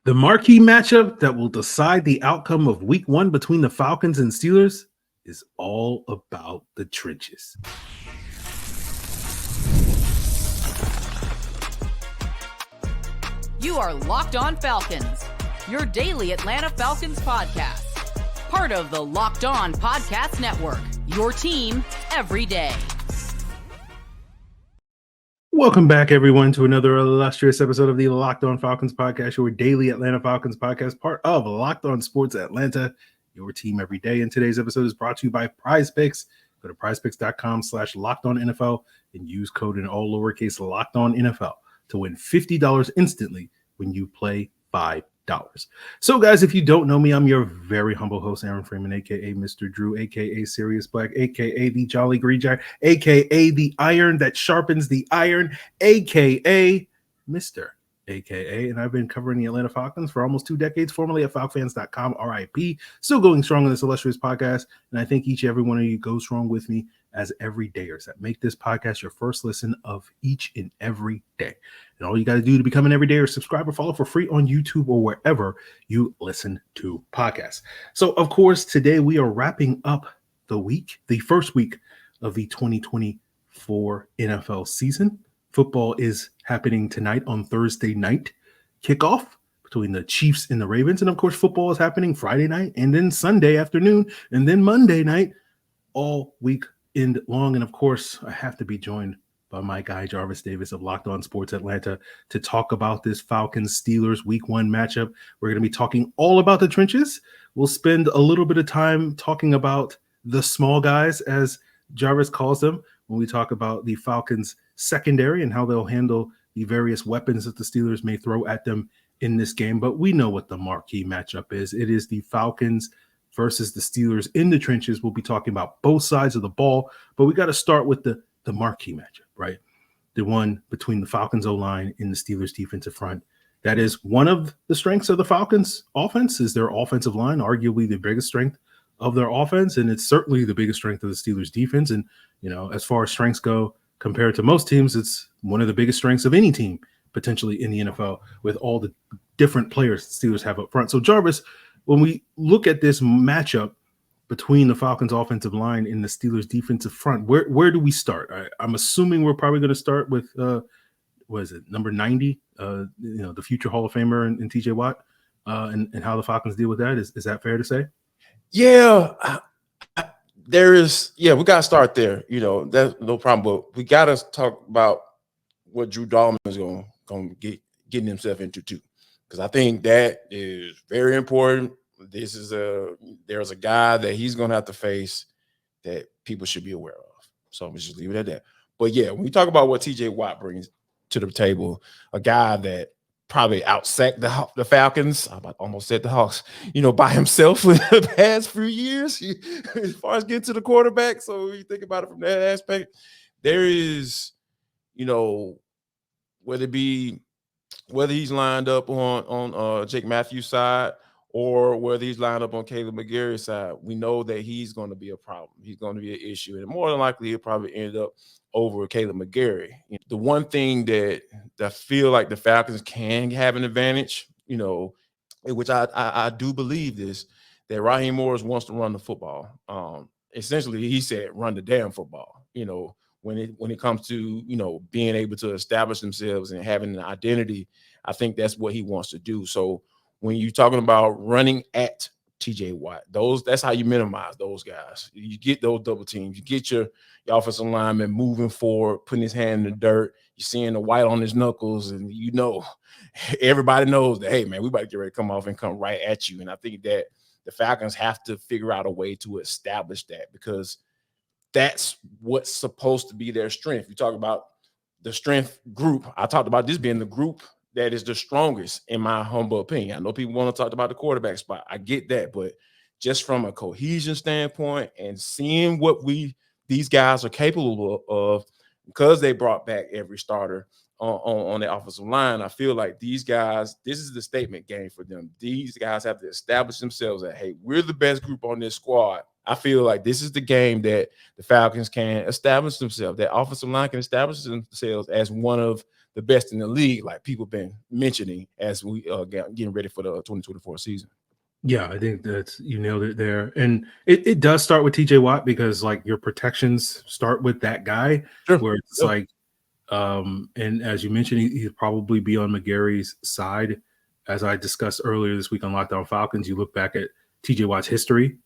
The marquee matchup that will decide the outcome of week 1 between the Falcons and Steelers is all about the trenches. You are Locked On Falcons, your daily Atlanta Falcons podcast. Part of the Locked On Podcast Network, your team every day. Welcome back, everyone, to another illustrious episode of the Locked On Falcons podcast, your daily Atlanta Falcons podcast, part of Locked On Sports Atlanta, your team every day. And today's episode is brought to you by PrizePicks. Go to prizepicks.com/LockedOnNFL and use code in all lowercase LockedOnNFL to win $50 instantly when you play $5. So, guys, if you don't know me, I'm your very humble host, Aaron Freeman, a.k.a. Mr. Drew, a.k.a. Sirius Black, a.k.a. the Jolly Green Giant, a.k.a. the iron that sharpens the iron, a.k.a. Mr. a.k.a. And I've been covering the Atlanta Falcons for almost 2 decades, formerly at FalcFans.com, RIP. Still going strong in this illustrious podcast, and I think each and every one of you go strong with me as everydayers that make this podcast your first listen of each and every day. And all you got to do to become an everydayer is subscribe or follow for free on YouTube or wherever you listen to podcasts. So, of course, today we are wrapping up the first week of the 2024 NFL season. Football is happening tonight on Thursday night kickoff between the Chiefs and the Ravens. And, of course, football is happening Friday night and then Sunday afternoon and then Monday night all week end long. And, of course, I have to be joined by my guy, Jarvis Davis of Locked On Sports Atlanta, to talk about this Falcons-Steelers Week 1 matchup. We're going to be talking all about the trenches. We'll spend a little bit of time talking about the small guys, as Jarvis calls them, when we talk about the Falcons' secondary and how they'll handle the various weapons that the Steelers may throw at them in this game. But we know what the marquee matchup is. It is the Falcons versus the Steelers in the trenches. We'll be talking about both sides of the ball, but we got to start with the marquee matchup, right? The one between the Falcons O-line and the Steelers defensive front. That is one of the strengths of the Falcons offense, is their offensive line, arguably the biggest strength of their offense, and it's certainly the biggest strength of the Steelers defense. And, you know, as far as strengths go, compared to most teams, it's one of the biggest strengths of any team potentially in the NFL with all the different players the Steelers have up front. So, Jarvis, when we look at this matchup between the Falcons offensive line and the Steelers defensive front, where do we start? I'm assuming we're probably going to start with, number 90, the future Hall of Famer and TJ Watt, and how the Falcons deal with that. Is that fair to say? Yeah, we got to start there. That's no problem. But we got to talk about what Drew Dalman is going to getting himself into too, because I think that is very important. There's a guy that he's going to have to face that people should be aware of. So I'm just leave it at that. But yeah, when we talk about what TJ Watt brings to the table, a guy that probably outsacked the Falcons, I almost said the Hawks, by himself in the past few years, as far as getting to the quarterback. So when you think about it from that aspect, there is, whether he's lined up on Jake Matthews' side or whether he's lined up on Caleb McGarry's side, we know that he's going to be a problem. He's going to be an issue. And more than likely, he'll probably end up over Caleb McGarry. The one thing that I feel like the Falcons can have an advantage, which I do believe this, that Raheem Morris wants to run the football. Essentially, he said, run the damn football, when it comes to, being able to establish themselves and having an identity. I think that's what he wants to do. So when you're talking about running at TJ Watt, that's how you minimize those guys. You get those double teams. You get your offensive lineman moving forward, putting his hand in the dirt. You're seeing the white on his knuckles, and everybody knows that, hey, man, we about to get ready to come off and come right at you. And I think that the Falcons have to figure out a way to establish that, because that's what's supposed to be their strength. You talk about the strength group. I talked about this being the group that is the strongest, in my humble opinion. I know people want to talk about the quarterback spot. I get that, but just from a cohesion standpoint and seeing what these guys are capable of, because they brought back every starter on the offensive line, I feel like these guys, this is the statement game for them. These guys have to establish themselves that, hey, we're the best group on this squad. I feel like this is the game that the Falcons can establish themselves, that offensive line can establish themselves as one of the best in the league, like people been mentioning as we getting ready for the 2024 season. Yeah, I think you nailed it there. And it does start with TJ Watt because like your protections start with that guy, where it's like, and as you mentioned, he'll probably be on McGarry's side. As I discussed earlier this week on Locked On Falcons, you look back at TJ Watt's history,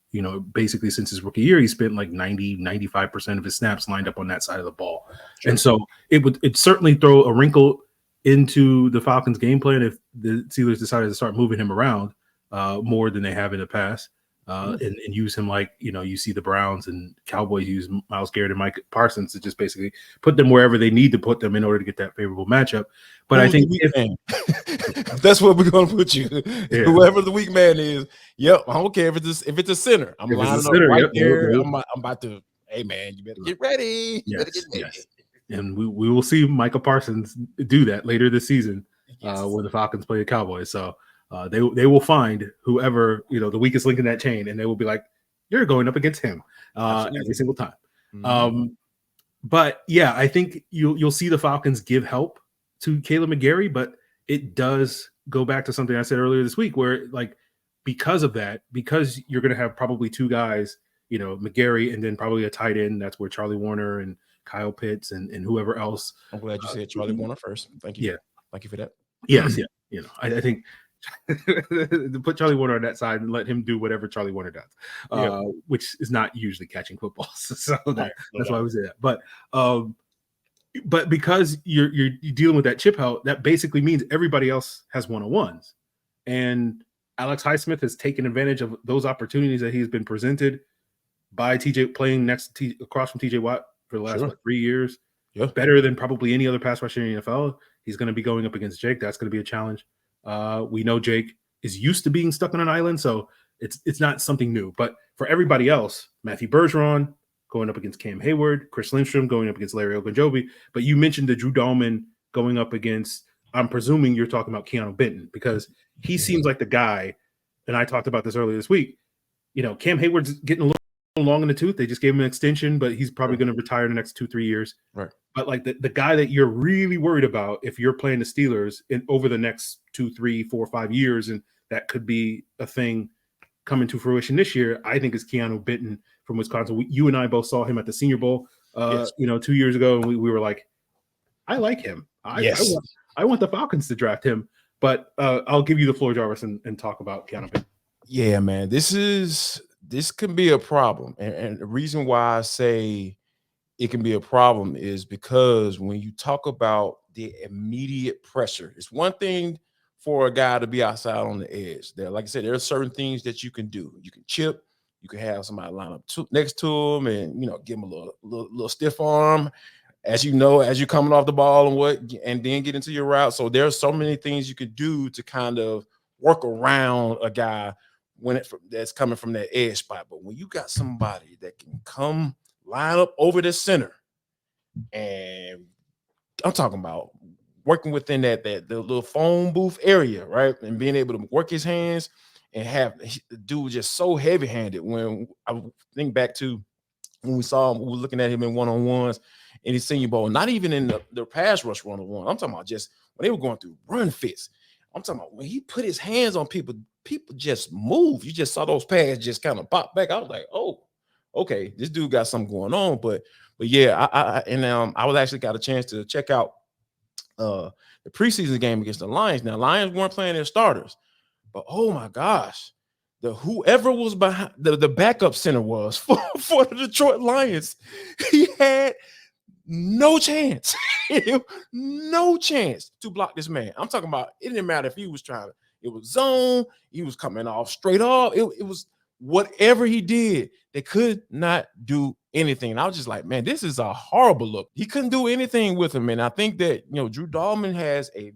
basically since his rookie year, he spent like 95% of his snaps lined up on that side of the ball. Sure. And so it certainly throw a wrinkle into the Falcons game plan if the Steelers decided to start moving him around more than they have in the past, and use him like, you see the Browns and Cowboys use Myles Garrett and Mike Parsons to just basically put them wherever they need to put them in order to get that favorable matchup. But I think that's where we're going to put you. Yeah. Whoever the weak man is, I don't care if it's a center. I'm lining up right there. I'm about to, hey, man, you better get ready. Yes. And we will see Micah Parsons do that later this season when the Falcons play the Cowboys. So they will find whoever, the weakest link in that chain, and they will be like, you're going up against him every single time. Mm-hmm. But yeah, I think you'll see the Falcons give help to Caleb McGarry, but it does go back to something I said earlier this week where like, because of that, because you're going to have probably two guys, McGarry and then probably a tight end. That's where Charlie Warner and Kyle Pitts and whoever else. I'm glad you said Charlie Warner first. Thank you. Yeah. Thank you for that. Yes. Yeah. I think to put Charlie Warner on that side and let him do whatever Charlie Warner does, which is not usually catching footballs. So that's why I was there. But because you're dealing with that chip out, that basically means everybody else has one-on-ones. And Alex Highsmith has taken advantage of those opportunities that he's been presented by TJ playing across from TJ Watt for the last 3 years. Yeah. Better than probably any other pass rusher in the NFL. He's going to be going up against Jake. That's going to be a challenge. We know Jake is used to being stuck on an island, so it's not something new. But for everybody else, Matthew Bergeron going up against Cam Hayward, Chris Lindstrom going up against Larry Ogunjobi. But you mentioned the Drew Dahlman going up against, I'm presuming you're talking about Keanu Benton, because he seems like the guy, and I talked about this earlier this week, Cam Hayward's getting a little long in the tooth. They just gave him an extension, but he's probably going to retire in the next 2-3 years. Right. But like the guy that you're really worried about if you're playing the Steelers over the next 2, 3, 4, 5 years, and that could be a thing coming to fruition this year, I think is Keanu Benton from Wisconsin. You and I both saw him at the Senior Bowl, 2 years ago, and we were like, I like him. I want the Falcons to draft him. But I'll give you the floor, Jarvis, and talk about Keanu Benton. Yeah, man, this can be a problem, and the reason why I say it can be a problem is because when you talk about the immediate pressure, it's one thing for a guy to be outside on the edge. There, like I said, there are certain things that you can do. You can chip. You can have somebody line up next to him, and give him a little stiff arm, as you're coming off the ball and then get into your route. So there are so many things you could do to kind of work around a guy that's coming from that edge spot. But when you got somebody that can come line up over the center, and I'm talking about working within the little phone booth area, right, and being able to work his hands and have the dude just so heavy-handed. When I think back to when we saw him, we were looking at him in one-on-ones in his Senior Bowl, not even in the pass rush one-on-one. I'm talking about just when they were going through run fits. I'm talking about when he put his hands on people just move. You just saw those pads just kind of pop back. I was like, oh, okay, this dude got something going on. But yeah, I was actually got a chance to check out the preseason game against the Lions. Now, Lions weren't playing their starters, but oh my gosh, whoever was behind the backup center was for the Detroit Lions, he had no chance, no chance to block this man. I'm talking about, it didn't matter if he was trying to, it was zone, he was coming off straight off. It was whatever he did, they could not do anything. And I was just like, man, this is a horrible look. He couldn't do anything with him. And I think that, Drew Dahlman has a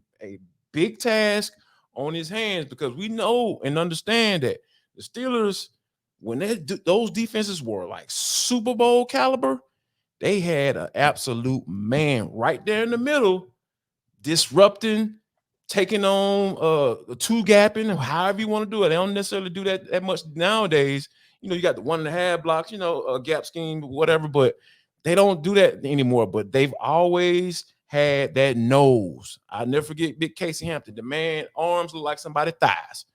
big task on his hands, because we know and understand that the Steelers, when those defenses were like Super Bowl caliber, they had an absolute man right there in the middle, disrupting, taking on the two gapping, however you want to do it. They don't necessarily do that much nowadays. You got the 1.5 blocks, a gap scheme, whatever, but they don't do that anymore. But they've always had that nose. I'll never forget Big Casey Hampton. The man arms look like somebody's thighs.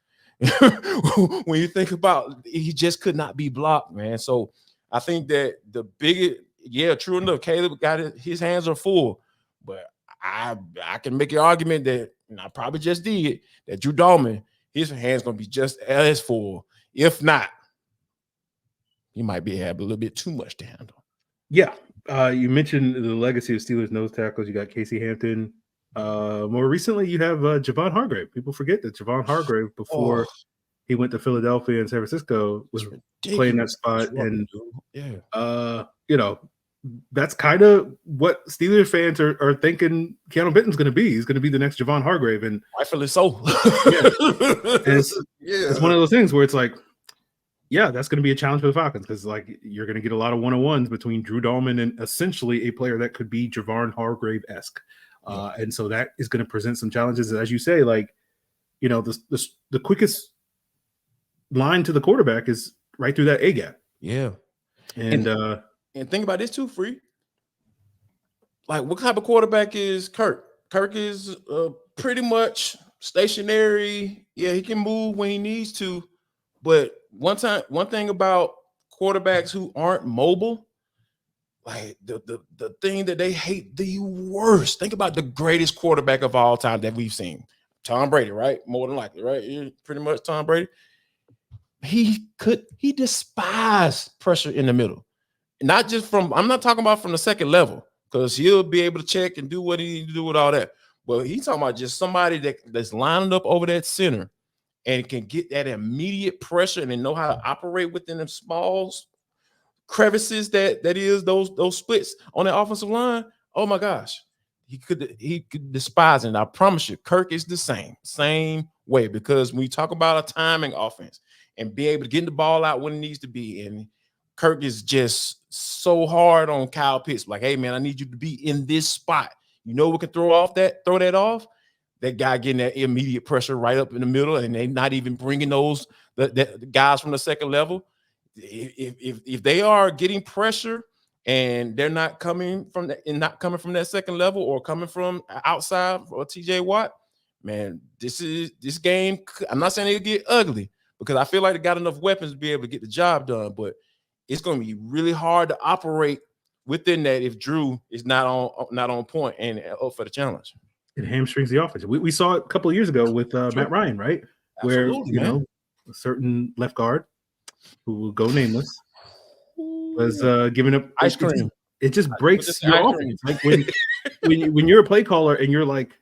When you think about, he just could not be blocked, man. So I think that the biggest, true enough, Caleb got his hands are full, but I can make an argument that, and I probably just did, that Drew Dalman, his hands gonna be just as full. If not, he might have a little bit too much to handle. Yeah. You mentioned the legacy of Steelers nose tackles. You got Casey Hampton. More recently, you have Javon Hargrave. People forget that Javon Hargrave, before he went to Philadelphia and San Francisco, was playing that spot. And, that's kind of what Steelers fans are thinking Keanu Benton's going to be. He's going to be the next Javon Hargrave. And rightfully so. It's one of those things where it's like, that's going to be a challenge for the Falcons, because you're going to get a lot of one-on-ones between Drew Dalman and essentially a player that could be Javon Hargrave-esque. And so that is going to present some challenges. As you say, the quickest line to the quarterback is right through that A gap. Yeah. And think about this too, Free. Like, what type of quarterback is Kirk? Kirk is pretty much stationary. Yeah, he can move when he needs to. But one thing about quarterbacks who aren't mobile, like the thing that they hate the worst. Think about the greatest quarterback of all time that we've seen. Tom Brady, right? More than likely, right? Pretty much Tom Brady. He despised pressure in the middle. Not just I'm not talking about from the second level, because he'll be able to check and do what he needs to do with all that. But he's talking about just somebody that's lining up over that center and can get that immediate pressure and then know how to operate within them small crevices that is those splits on the offensive line. Oh my gosh, he could despise it. And I promise you, Kirk is the same way, because when you talk about a timing offense and be able to get the ball out when it needs to be, and Kirk is just so hard on Kyle Pitts. Like, hey man, I need you to be in this spot. We can throw that off. That guy getting that immediate pressure right up in the middle, and they're not even bringing the guys from the second level. If they are getting pressure and they're not coming from that second level, or coming from outside or TJ Watt, man, this game. I'm not saying it'll get ugly, because I feel like they got enough weapons to be able to get the job done, but it's going to be really hard to operate within that if Drew is not on point and up for the challenge. It hamstrings the offense. We saw it a couple of years ago with Matt Ryan, right? Absolutely, where a certain left guard, who will go nameless, was giving up ice cream. It just breaks your offense. Like when you're a play caller and you're like,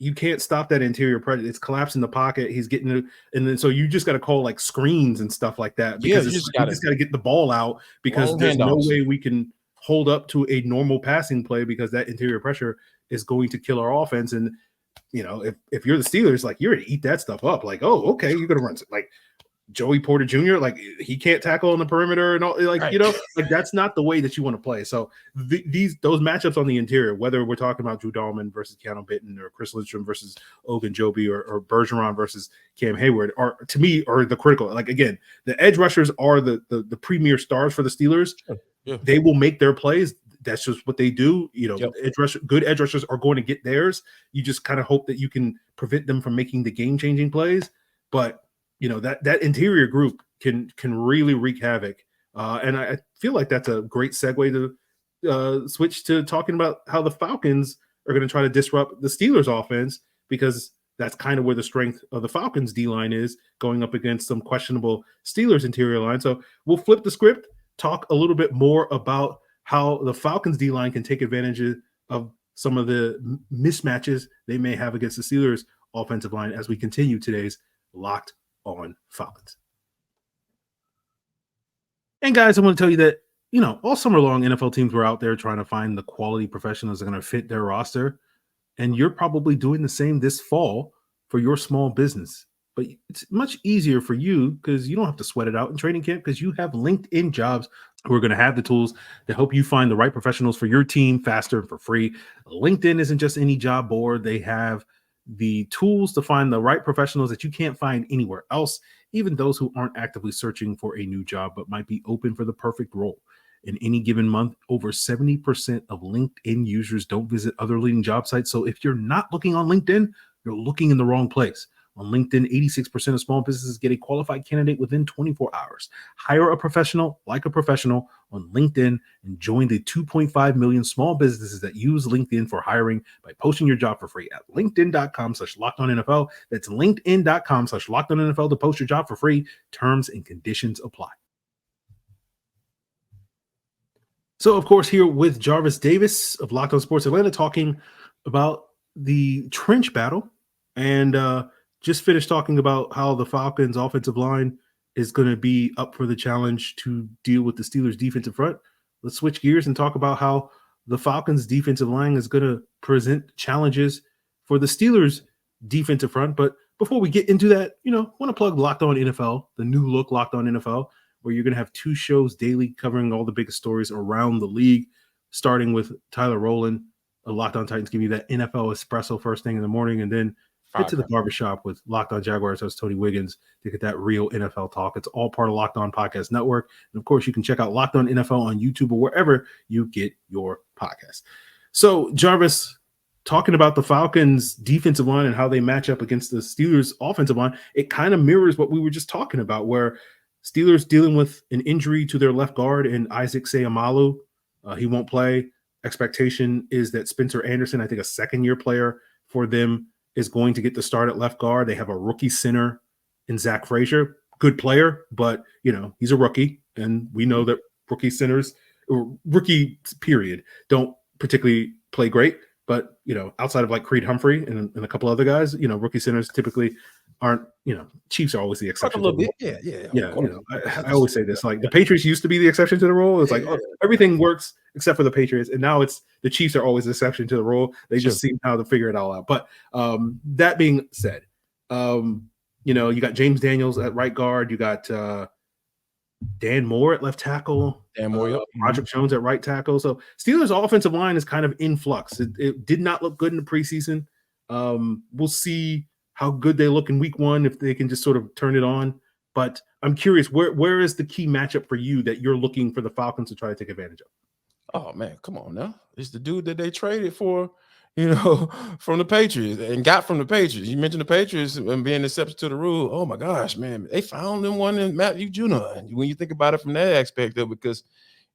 you can't stop that interior pressure. It's collapsing the pocket. He's getting it, and then so you just got to call like screens and stuff like that, because you just got to get the ball out, because there's no way we can hold up to a normal passing play, because that interior pressure is going to kill our offense. And if you're the Steelers, like, you're gonna eat that stuff up. Like, oh, okay, you're gonna run like Joey Porter Jr., like he can't tackle on the perimeter and all, like, right. Like that's not the way that you want to play. So those matchups on the interior, whether we're talking about Drew Dalman versus Keanu Benton, or Chris Lindstrom versus Ogunjobi, or Bergeron versus Cam Hayward, are to me are the critical. Like, again, the edge rushers are the premier stars for the Steelers. Sure. Yeah. They will make their plays. That's just what they do. Yep. Good edge rushers are going to get theirs. You just kind of hope that you can prevent them from making the game-changing plays. But that interior group can really wreak havoc. And I feel like that's a great segue to switch to talking about how the Falcons are going to try to disrupt the Steelers offense, because that's kind of where the strength of the Falcons D-line is, going up against some questionable Steelers interior line. So we'll flip the script, talk a little bit more about how the Falcons D-line can take advantage of some of the mismatches they may have against the Steelers offensive line, as we continue today's Locked On Falcons. And guys, I want to tell you that, all summer long, NFL teams were out there trying to find the quality professionals that are going to fit their roster. And you're probably doing the same this fall for your small business. But it's much easier for you, because you don't have to sweat it out in training camp, because you have LinkedIn Jobs who are going to have the tools to help you find the right professionals for your team faster and for free. LinkedIn isn't just any job board. They have the tools to find the right professionals that you can't find anywhere else, even those who aren't actively searching for a new job but might be open for the perfect role. In any given month, over 70% of LinkedIn users don't visit other leading job sites. So if you're not looking on LinkedIn, you're looking in the wrong place. On LinkedIn, 86% of small businesses get a qualified candidate within 24 hours. Hire a professional like a professional on LinkedIn and join the 2.5 million small businesses that use LinkedIn for hiring by posting your job for free at linkedin.com/LockedOnNFL. That's linkedin.com/LockedOnNFL to post your job for free. Terms and conditions apply. So, of course, here with Jarvis Davis of Locked On Sports Atlanta talking about the trench battle and just finished talking about how the Falcons offensive line is going to be up for the challenge to deal with the Steelers defensive front. Let's switch gears and talk about how the Falcons defensive line is going to present challenges for the Steelers defensive front. But before we get into that, want to plug Locked On NFL, the new look Locked On NFL, where you're going to have 2 shows daily covering all the biggest stories around the league, starting with Tyler Rowland of Locked On Titans, giving you that NFL espresso first thing in the morning, and then head to the barbershop with Locked On Jaguars host Tony Wiggins to get that real NFL talk. It's all part of Locked On Podcast Network. And, of course, you can check out Locked On NFL on YouTube or wherever you get your podcasts. So, Jarvis, talking about the Falcons' defensive line and how they match up against the Steelers' offensive line, it kind of mirrors what we were just talking about, where Steelers dealing with an injury to their left guard in Isaac Seumalo. He won't play. Expectation is that Spencer Anderson, I think a second-year player for them, is going to get the start at left guard. They have a rookie center in Zach Frazier. Good player, but, he's a rookie, and we know that rookie centers, or rookie period, don't particularly play great. But, outside of like Creed Humphrey and a couple other guys, rookie centers typically aren't, Chiefs are always the exception. A little bit. Yeah. I always say this, like the Patriots used to be the exception to the rule. It's everything works except for the Patriots. And now it's the Chiefs are always the exception to the rule. They just seem how to figure it all out. But that being said, you got James Daniels at right guard. You got Dan Moore at left tackle. Roderick Jones at right tackle. So Steelers' offensive line is kind of in flux. It did not look good in the preseason. We'll see how good they look in week 1 if they can just sort of turn it on. But I'm curious, where is the key matchup for you that you're looking for the Falcons to try to take advantage of? Oh, man, come on now. It's the dude that they traded for, from the Patriots and got from the Patriots. You mentioned the Patriots and being the exception to the rule. Oh, my gosh, man. They found them one in Matthew Judon. When you think about it from that aspect of it, because,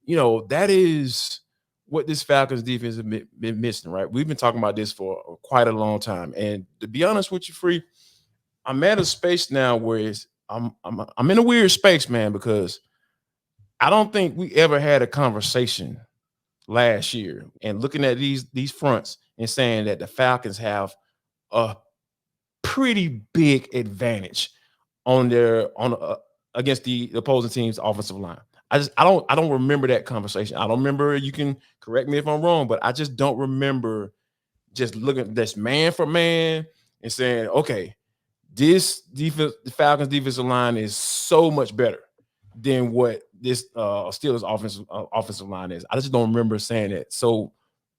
that is what this Falcons defense has been missing, right? We've been talking about this for quite a long time. And to be honest with you, Free, I'm at a space now where I'm in a weird space, man, because I don't think we ever had a conversation last year and looking at these fronts and saying that the Falcons have a pretty big advantage against the opposing team's offensive line. I don't remember that conversation. I don't remember. You can correct me if I'm wrong, but I just don't remember just looking at this man for man and saying, okay, this defense, the Falcons defensive line is so much better than what this Steelers offensive line is. I just don't remember saying that. So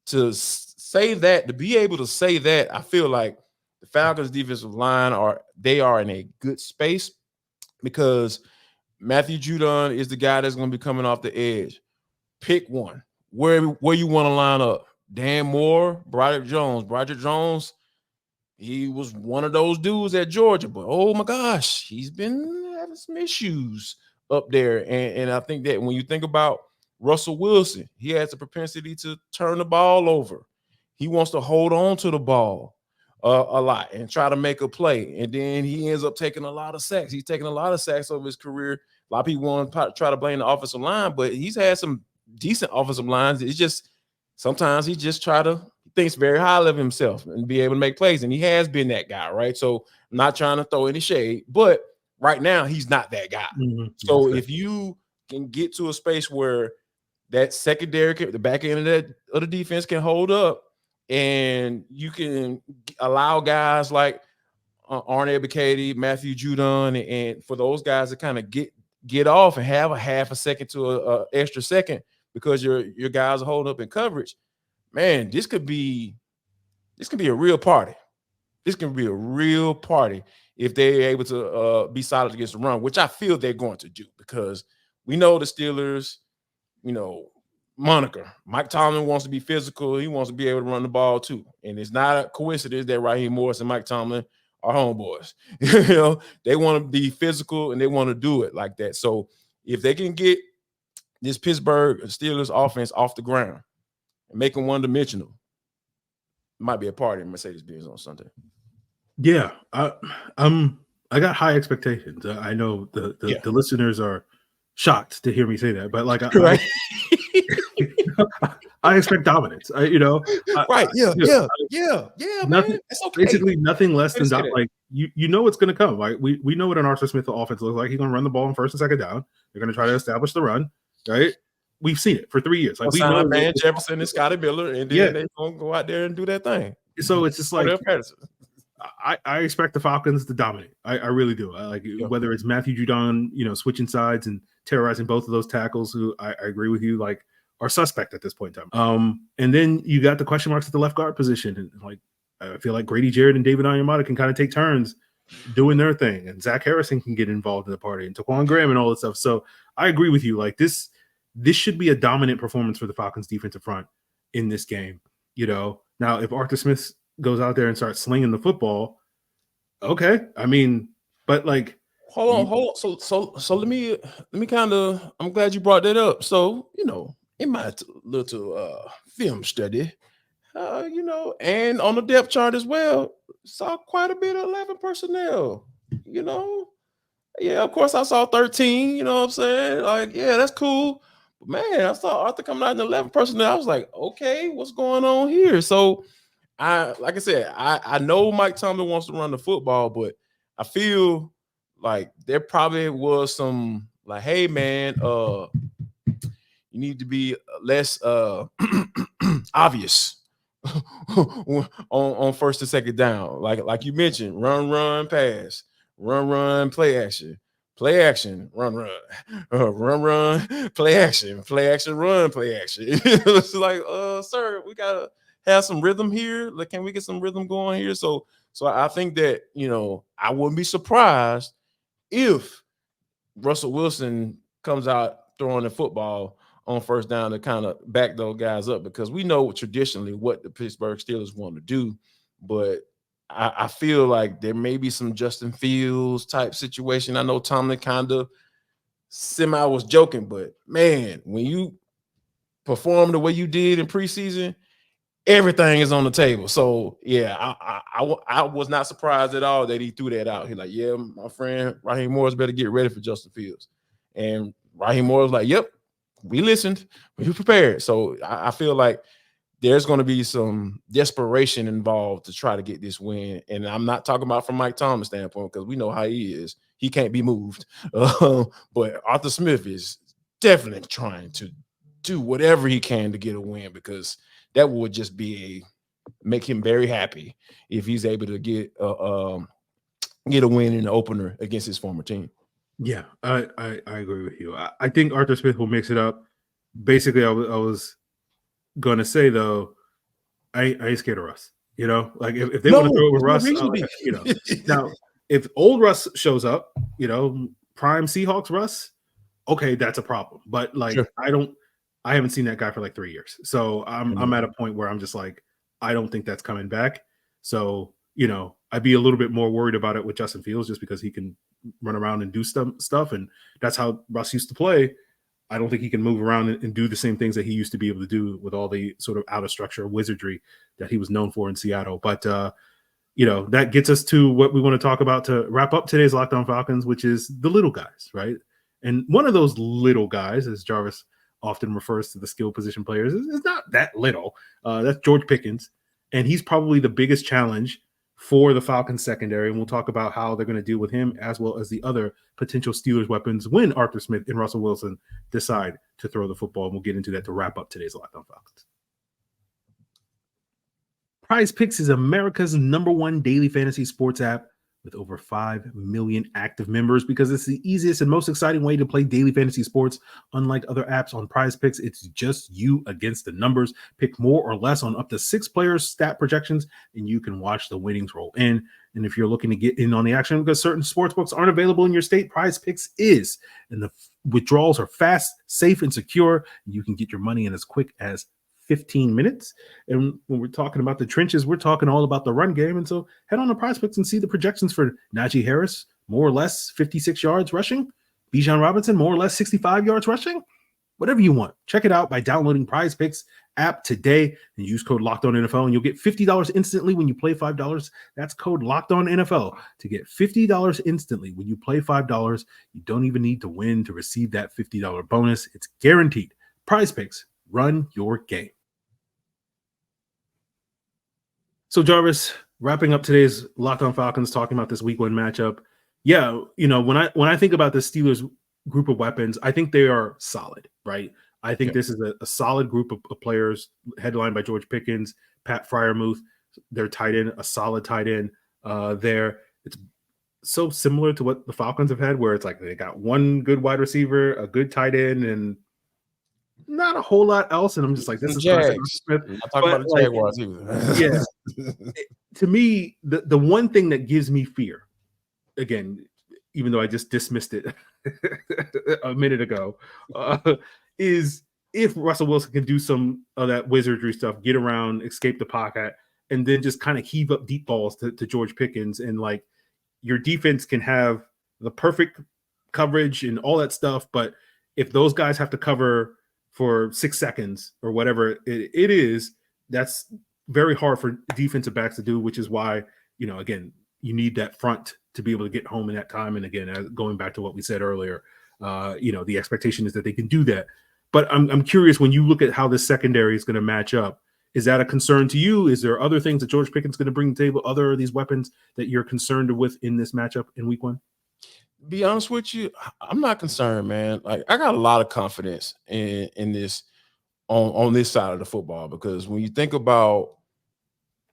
to say that, to be able to say that, I feel like the Falcons defensive line are in a good space because Matthew Judon is the guy that's going to be coming off the edge. Pick one. Where you want to line up. Dan Moore, Broderick Jones, he was one of those dudes at Georgia, but oh my gosh, he's been having some issues up there. And I think that when you think about Russell Wilson, he has a propensity to turn the ball over. He wants to hold on to the ball a lot and try to make a play. And then he ends up taking a lot of sacks. He's taken a lot of sacks over his career. A lot of people want to try to blame the offensive line, but he's had some decent offensive lines. It's just sometimes he just thinks very highly of himself and be able to make plays. And he has been that guy, right? So I'm not trying to throw any shade, but right now he's not that guy. Mm-hmm. So if you can get to a space where that secondary, the back end of the defense can hold up, and you can allow guys like Arne Ebiketie, Matthew Judon, and for those guys to kind of get off and have a half a second to a extra second because your guys are holding up in coverage, man, this could be a real party. This can be a real party if they're able to be solid against the run, which I feel they're going to do because we know the Steelers, moniker. Mike Tomlin wants to be physical. He wants to be able to run the ball too. And it's not a coincidence that Raheem Morris and Mike Tomlin are homeboys. They want to be physical and they want to do it like that. So if they can get this Pittsburgh Steelers offense off the ground and make them one-dimensional, it might be a party in Mercedes-Benz on Sunday. Yeah, I got high expectations. I know the listeners are shocked to hear me say that, but like, I expect dominance. Right? Yeah, man. It's okay. Basically, nothing less than like you know what's going to come. Right? We know what an Arthur Smith offense looks like. He's going to run the ball on first and second down. They're going to try to establish the run. Right? We've seen it for 3 years. Like we know Van Jefferson and Scotty Miller, and then they're going to go out there and do that thing. So it's just like I expect the Falcons to dominate. I really do. Whether it's Matthew Judon, switching sides and terrorizing both of those tackles, who I agree with you, like are suspect at this point in time. And then you got the question marks at the left guard position, and like I feel like Grady Jarrett and David Onyemata can kind of take turns doing their thing, and Zach Harrison can get involved in the party, and Taquan Graham and all that stuff. So I agree with you. Like this should be a dominant performance for the Falcons defensive front in this game. Now if Arthur Smith goes out there and starts slinging the football, okay. I mean, but like, hold on. So let me kind of. I'm glad you brought that up. So in my little film study, and on the depth chart as well, saw quite a bit of 11 personnel. Yeah, of course I saw 13. You know what I'm saying? Like, yeah, that's cool. But man, I saw Arthur coming out in 11 personnel. I was like, okay, what's going on here? So like I said, I know Mike Tomlin wants to run the football, but I feel like there probably was some like, hey man, you need to be less obvious on first and second down. Like you mentioned, run, pass, run, play action, run, play action, run, play action. It's like, sir, we gotta have some rhythm here. Like, can we get some rhythm going here? So I think that I wouldn't be surprised if Russell Wilson comes out throwing the football on first down to kind of back those guys up, because we know traditionally what the Pittsburgh Steelers want to do. But I feel like there may be some Justin Fields type situation. I know Tomlin kind of semi was joking, but man, when you perform the way you did in preseason, everything is on the table. So yeah, I was not surprised at all that he threw that out. He's like, yeah, my friend Raheem Morris better get ready for Justin Fields. And Raheem Morris was like, yep, we listened, we prepared. So I feel like there's going to be some desperation involved to try to get this win. And I'm not talking about from Mike Tomlin's standpoint, because we know how he is. He can't be moved. But Arthur Smith is definitely trying to do whatever he can to get a win, because that would just make him very happy if he's able to get a win in the opener against his former team. Yeah, I agree with you. I think Arthur Smith will mix it up. Basically, I was going to say, though, I ain't scared of Russ. Like if they want to throw it with Russ, Now, if old Russ shows up, prime Seahawks Russ, okay, that's a problem. But like, sure. I haven't seen that guy for like 3 years. So I'm at a point where I'm just like, I don't think that's coming back. So, I'd be a little bit more worried about it with Justin Fields, just because he can run around and do stuff. And that's how Russ used to play. I don't think he can move around and do the same things that he used to be able to do with all the sort of out of structure wizardry that he was known for in Seattle. But, that gets us to what we want to talk about to wrap up today's Locked On Falcons, which is the little guys, right? And one of those little guys, as Jarvis often refers to the skill position players, is not that little. That's George Pickens. And he's probably the biggest challenge for the Falcons secondary. And we'll talk about how they're going to deal with him, as well as the other potential Steelers weapons when Arthur Smith and Russell Wilson decide to throw the football. And we'll get into that to wrap up today's Locked On Falcons. PrizePicks is America's #1 daily fantasy sports app with over 5 million active members, because it's the easiest and most exciting way to play daily fantasy sports. Unlike other apps on PrizePicks, it's just you against the numbers. Pick more or less on up to 6 players' stat projections, and you can watch the winnings roll in. And if you're looking to get in on the action because certain sports books aren't available in your state, PrizePicks is. And the withdrawals are fast, safe, and secure. You can get your money in as quick as 15 minutes. And when we're talking about the trenches, we're talking all about the run game. And so head on to PrizePicks and see the projections for Najee Harris, more or less 56 yards rushing. Bijan Robinson, more or less 65 yards rushing. Whatever you want. Check it out by downloading PrizePicks app today and use code LOCKEDONNFL, and you'll get $50 instantly when you play $5. That's code LOCKEDONNFL to get $50 instantly when you play $5. You don't even need to win to receive that $50 bonus. It's guaranteed. PrizePicks, run your game. So Jarvis, wrapping up today's Locked On Falcons, talking about this week 1 matchup. Yeah, when I think about the Steelers group of weapons, I think they are solid, right? I think this is a solid group of players headlined by George Pickens, Pat Freiermuth, their tight end, a solid tight end there. It's so similar to what the Falcons have had, where it's like they got one good wide receiver, a good tight end, and not a whole lot else. And I'm just like, this is Jags. I'm talking about the Jaguars either. Yeah. To me, the one thing that gives me fear, again, even though I just dismissed it a minute ago, is if Russell Wilson can do some of that wizardry stuff, get around, escape the pocket, and then just kind of heave up deep balls to George Pickens, and like your defense can have the perfect coverage and all that stuff, but if those guys have to cover for 6 seconds or whatever it is, that's very hard for defensive backs to do, which is why, again, you need that front to be able to get home in that time. And again, going back to what we said earlier, the expectation is that they can do that. But I'm curious, when you look at how this secondary is going to match up, is that a concern to you? Is there other things that George Pickens is going to bring to the table, other of these weapons that you're concerned with in this matchup in week 1? Be honest with you, I'm not concerned, man. Like, I got a lot of confidence in this on this side of the football, because when you think about,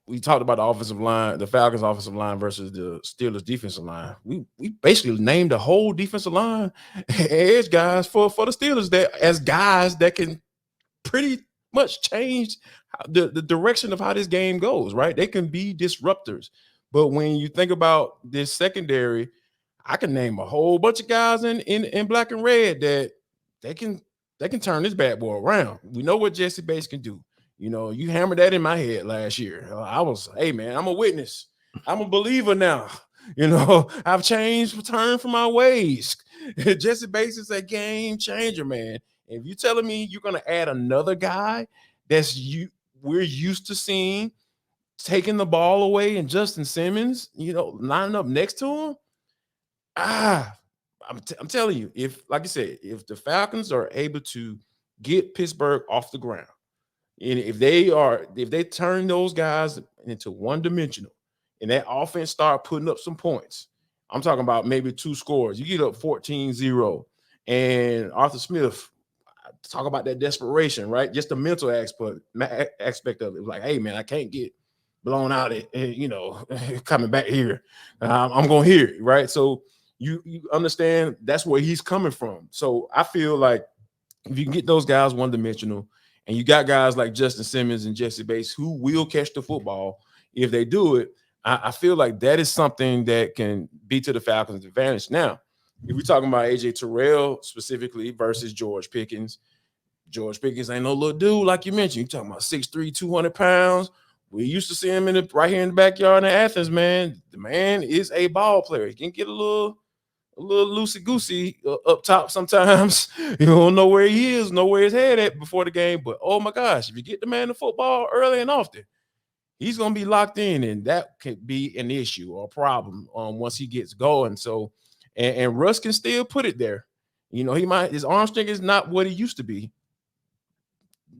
we talked about the offensive line, the Falcons offensive line versus the Steelers defensive line. We basically named the whole defensive line edge guys for the Steelers that as guys that can pretty much change the direction of how this game goes, right? They can be disruptors. But when you think about this secondary, I can name a whole bunch of guys in black and red that they can turn this bad boy around. We know what Jesse Bates can do. You hammered that in my head last year. I was, hey, man, I'm a witness. I'm a believer now. I've changed, turned from my ways. Jesse Bates is a game changer, man. If you're telling me you're going to add another guy we're used to seeing taking the ball away, and Justin Simmons, lining up next to him, I'm telling you, if, like I said, if the Falcons are able to get Pittsburgh off the ground, and if they turn those guys into one-dimensional and that offense start putting up some points, I'm talking about maybe 2 scores. You get up 14-0, and Arthur Smith, talk about that desperation, right? Just the mental aspect of it. Like, hey, man, I can't get blown out coming back here. I'm going to hear it, right? So you understand that's where he's coming from. So I feel like if you can get those guys one-dimensional, and you got guys like Justin Simmons and Jesse Bates who will catch the football if they do it, I feel like that is something that can be to the Falcons' advantage. Now, if we're talking about A.J. Terrell specifically versus George Pickens ain't no little dude like you mentioned. You're talking about 6'3", 200 pounds. We used to see him right here in the backyard in Athens, man. The man is a ball player. He can get a little loosey-goosey up top sometimes. You don't know where he is, know where his head at before the game. But, oh, my gosh, if you get the man the football early and often, he's going to be locked in, and that could be an issue or a problem once he gets going. So, and Russ can still put it there. His arm strength is not what it used to be.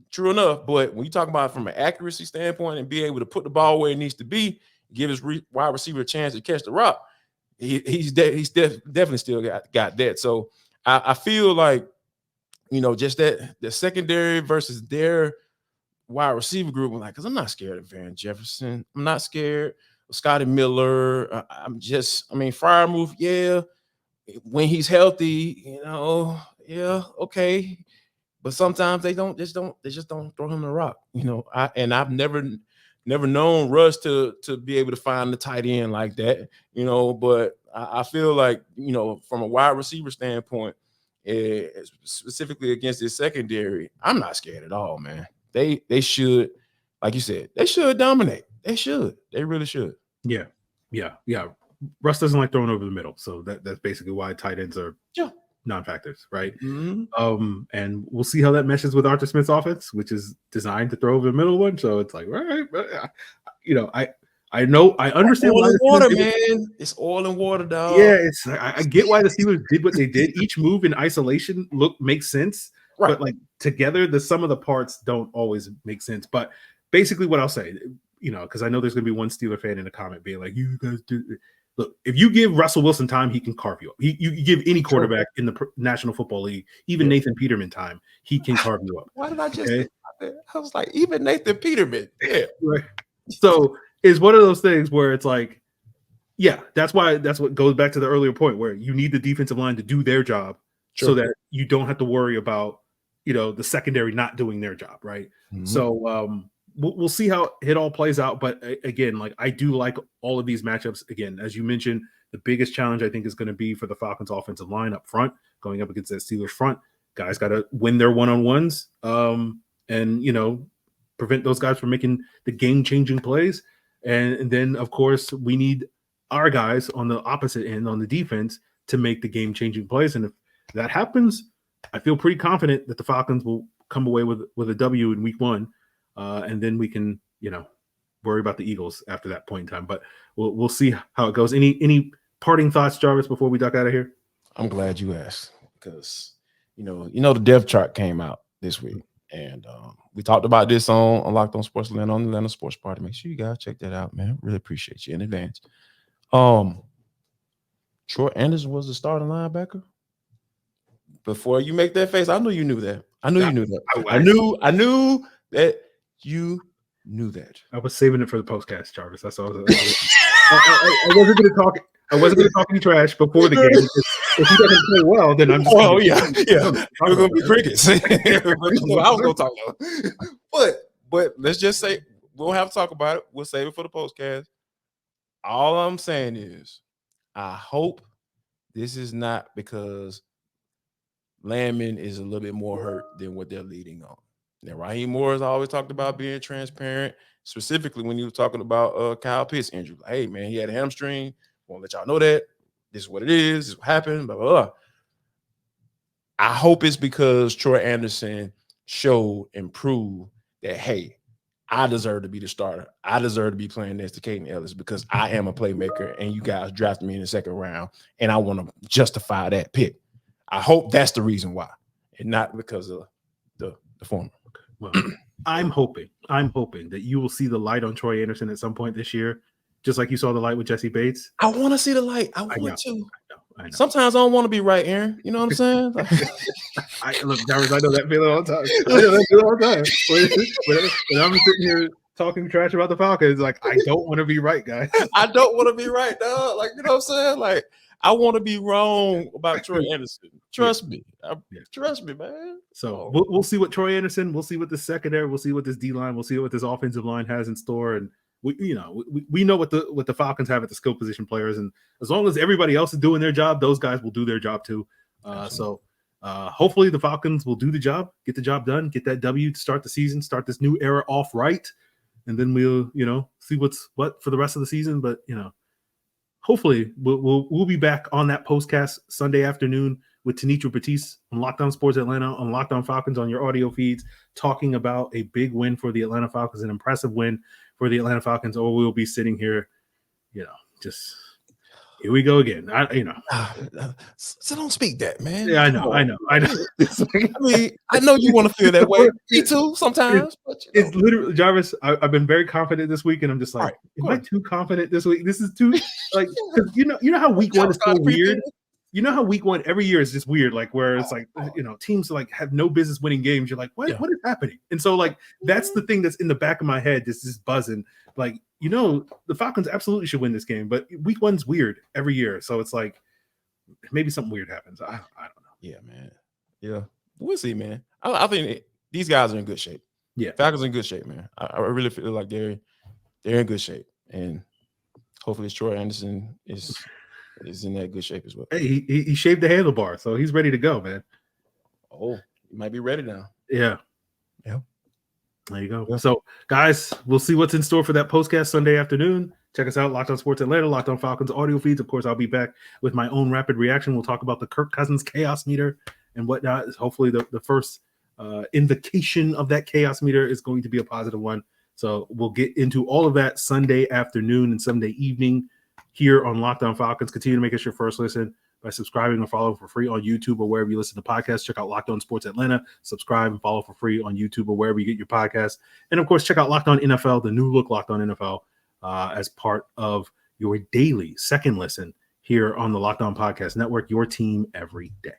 True enough, but when you talk about it from an accuracy standpoint and be able to put the ball where it needs to be, give his wide receiver a chance to catch the rock, he's definitely still got that. So I feel like, just that the secondary versus their wide receiver group, because I'm not scared of Van Jefferson. I'm not scared of Scotty Miller. Freiermuth, yeah, when he's healthy, okay. But sometimes they just don't throw him the rock, I've never known Russ to be able to find the tight end like that, but I feel like, from a wide receiver standpoint, specifically against this secondary, I'm not scared at all, man. They should, like you said, they should dominate. They should. They really should. Yeah. Russ doesn't like throwing over the middle, so that's basically why tight ends are non-factors, right? Mm-hmm. And we'll see how that meshes with Arthur Smith's offense, which is designed to throw over the middle one. So it's like, right, I understand oil why and water, man. It's oil and water, dog. Yeah, I get why the Steelers did what they did. Each move in isolation makes sense, right? But like together, the sum of the parts don't always make sense. But basically, what I'll say, because I know there's going to be one Steeler fan in a comment being like, "You guys do." Look, if you give Russell Wilson time, he can carve you up. You give any quarterback in the National Football League, even Nathan Peterman time, he can carve you up. Why did I just? Okay? I was like, even Nathan Peterman. Yeah. Right. So it's one of those things where it's like, yeah, that's what goes back to the earlier point where you need the defensive line to do their job so that you don't have to worry about, the secondary not doing their job, right? Mm-hmm. So we'll see how it all plays out. But again, like I do like all of these matchups. Again, as you mentioned, the biggest challenge I think is going to be for the Falcons offensive line up front, going up against that Steelers front. Guys got to win their one-on-ones and, prevent those guys from making the game-changing plays. And then, of course, we need our guys on the opposite end on the defense to make the game-changing plays. And if that happens, I feel pretty confident that the Falcons will come away with a W in week 1. And then we can, worry about the Eagles after that point in time. But we'll see how it goes. Any parting thoughts, Jarvis, before we duck out of here? I'm glad you asked because, the depth chart came out this week. And we talked about this on Locked On Sports Atlanta, on the Atlanta Sports Party. Make sure you guys check that out, man. Really appreciate you in advance. Troy Anderson was the starting linebacker. Before you make that face, I knew you knew that. I knew that you knew that. I was saving it for the postcast, Jarvis. That's all. I wasn't going to talk. I wasn't going to talk any trash before the game. If he doesn't play well, then I'm just. Oh yeah. We're going to be crickets. I was going to talk about. But let's just say we won't have to talk about it. We'll save it for the postcast. All I'm saying is, I hope this is not because Landman is a little bit more hurt than what they're leading on. Now, Raheem Morris always talked about being transparent, specifically when he was talking about Kyle Pitts' injury. Like, hey, man, he had a hamstring. Want to let y'all know that. This is what it is. This is what happened, blah, blah, blah. I hope it's because Troy Anderson showed and proved that, hey, I deserve to be the starter. I deserve to be playing next to Caden Ellis because I am a playmaker and you guys drafted me in the second round and I want to justify that pick. I hope that's the reason why and not because of the former. Well, I'm hoping that you will see the light on Troy Anderson at some point this year, just like you saw the light with Jesse Bates. I want to see the light. I want to. I know. Sometimes I don't want to be right, Aaron. You know what I'm saying? Look, Jarvis, I know that feeling all the time. When I'm sitting here talking trash about the Falcons, like, I don't want to be right, guys. I don't want to be right, dog. Like, you know what I'm saying? Like, I want to be wrong about Troy Anderson. Trust me. Trust me, man. So we'll see what Troy Anderson, we'll see what the secondary, we'll see what this D-line, we'll see what this offensive line has in store. And we know what the Falcons have at the skill position players. And as long as everybody else is doing their job, those guys will do their job too. So hopefully the Falcons will do the job, get the job done, get that W to start the season, start this new era off right. And then we'll, see what's what for the rest of the season. But, hopefully we'll be back on that postcast Sunday afternoon with Tenitra Batiste on Locked On Sports Atlanta, on Locked On Falcons on your audio feeds, talking about a big win for the Atlanta Falcons, an impressive win for the Atlanta Falcons, or we'll be sitting here, just here we go again. So don't speak that, man. Yeah, I know. I mean, I know you want to feel that way. Me too, sometimes. It's literally, Jarvis, I've been very confident this week, and I'm just like, am I too confident this week? This is too, like, because you know how week one is so weird? You know how week one every year is just weird, like where it's like, teams like have no business winning games. You're like, what is happening? And so like, that's the thing that's in the back of my head, just buzzing. Like, the Falcons absolutely should win this game, but week one's weird every year. So it's like, maybe something weird happens. I don't know. Yeah, man. Yeah. We'll see, man. I think these guys are in good shape. Yeah. Falcons are in good shape, man. I really feel like they're in good shape. And hopefully Troy Anderson is in that good shape as well. Hey, he shaved the handlebar, so he's ready to go, man. Oh, you might be ready now. Yeah. Yeah. There you go. Yeah. So, guys, we'll see what's in store for that postcast Sunday afternoon. Check us out, Locked On Sports Atlanta, Locked On Falcons audio feeds. Of course, I'll be back with my own rapid reaction. We'll talk about the Kirk Cousins chaos meter and whatnot. Hopefully, the first invocation of that chaos meter is going to be a positive one. So we'll get into all of that Sunday afternoon and Sunday evening here on Locked On Falcons. Continue to make us your first listen by subscribing and following for free on YouTube or wherever you listen to podcasts. Check out Locked On Sports Atlanta. Subscribe and follow for free on YouTube or wherever you get your podcasts. And, of course, check out Locked On NFL, the new look Locked On NFL, as part of your daily second listen here on the Locked On Podcast Network, your team every day.